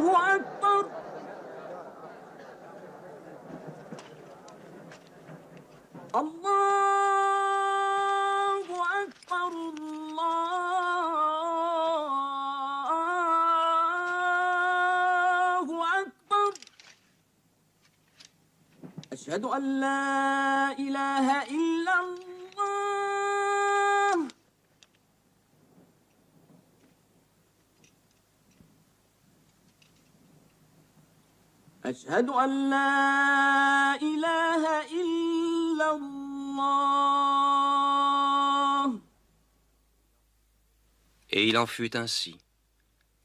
الله أكبر الله أكبر الله أكبر أشهد أن لا إله إلا الله أشهد أن لا إله إلا الله. Et il en fut ainsi.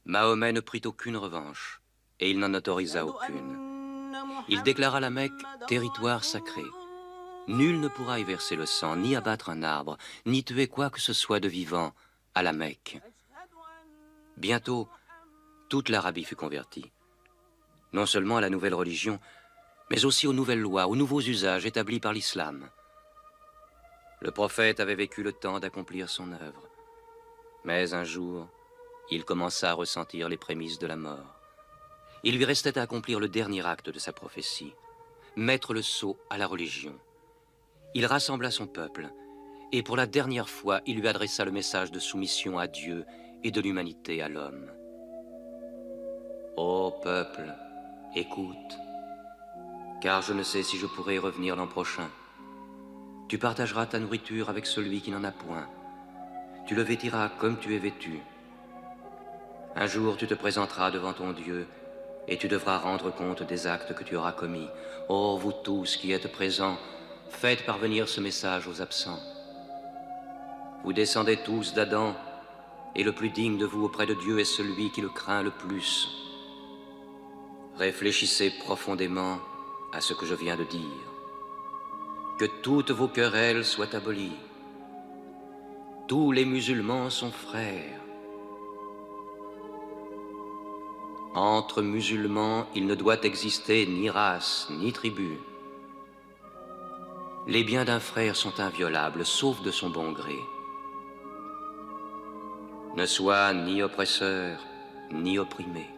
Mahomet ne prit aucune revanche, et il n'en autorisa aucune. Il déclara la Mecque territoire sacré. Nul ne pourra y verser le sang, ni abattre un arbre, ni tuer quoi que ce soit de vivant à la Mecque. Bientôt, toute l'Arabie fut convertie. Non seulement à la nouvelle religion, mais aussi aux nouvelles lois, aux nouveaux usages établis par l'islam. Le prophète avait vécu le temps d'accomplir son œuvre. Mais un jour, il commença à ressentir les prémices de la mort. Il lui restait à accomplir le dernier acte de sa prophétie, mettre le sceau à la religion. Il rassembla son peuple, et pour la dernière fois, il lui adressa le message de soumission à Dieu et de l'humanité à l'homme. Ô peuple, écoute, car je ne sais si je pourrai revenir l'an prochain. Tu partageras ta nourriture avec celui qui n'en a point. Tu le vêtiras comme tu es vêtu. Un jour, tu te présenteras devant ton Dieu et tu devras rendre compte des actes que tu auras commis. Ô vous tous qui êtes présents, faites parvenir ce message aux absents. Vous descendez tous d'Adam, et le plus digne de vous auprès de Dieu est celui qui le craint le plus. Réfléchissez profondément à ce que je viens de dire. Que toutes vos querelles soient abolies. Tous les musulmans sont frères. Entre musulmans, il ne doit exister ni race, ni tribu. Les biens d'un frère sont inviolables, sauf de son bon gré. Ne sois ni oppresseur, ni opprimé.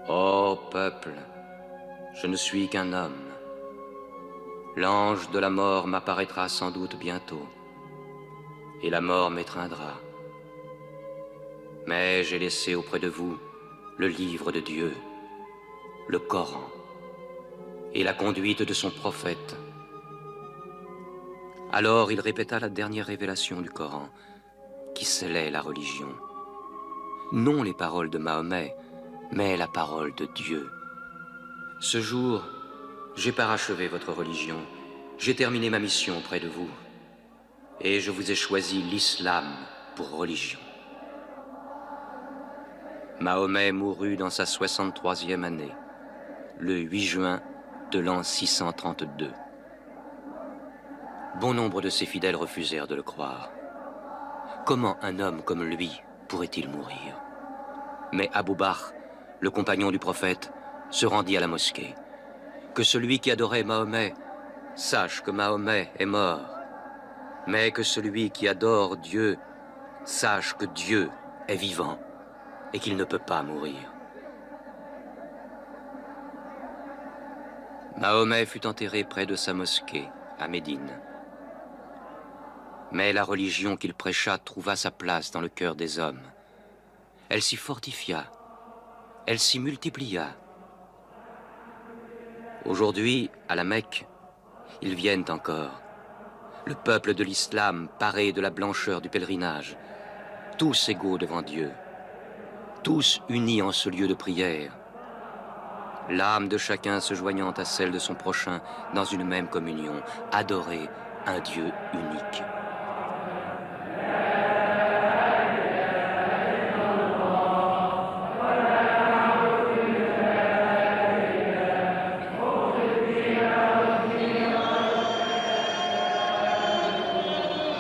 Ô peuple, je ne suis qu'un homme. L'ange de la mort m'apparaîtra sans doute bientôt, et la mort m'étreindra. Mais j'ai laissé auprès de vous le livre de Dieu, le Coran, et la conduite de son prophète. Alors il répéta la dernière révélation du Coran, qui scellait la religion. Non les paroles de Mahomet, mais la parole de Dieu. Ce jour, j'ai parachevé votre religion, j'ai terminé ma mission auprès de vous, et je vous ai choisi l'islam pour religion. Mahomet mourut dans sa 63e année, le 8 juin de l'an 632. Bon nombre de ses fidèles refusèrent de le croire. Comment un homme comme lui pourrait-il mourir? Mais Abou Bakr, le compagnon du prophète, se rendit à la mosquée. Que celui qui adorait Mahomet sache que Mahomet est mort, mais que celui qui adore Dieu sache que Dieu est vivant et qu'il ne peut pas mourir. Mahomet fut enterré près de sa mosquée, à Médine. Mais la religion qu'il prêcha trouva sa place dans le cœur des hommes. Elle s'y fortifia, elle s'y multiplia. Aujourd'hui, à la Mecque, ils viennent encore. Le peuple de l'islam paré de la blancheur du pèlerinage, tous égaux devant Dieu, tous unis en ce lieu de prière, l'âme de chacun se joignant à celle de son prochain dans une même communion, adorer un Dieu unique.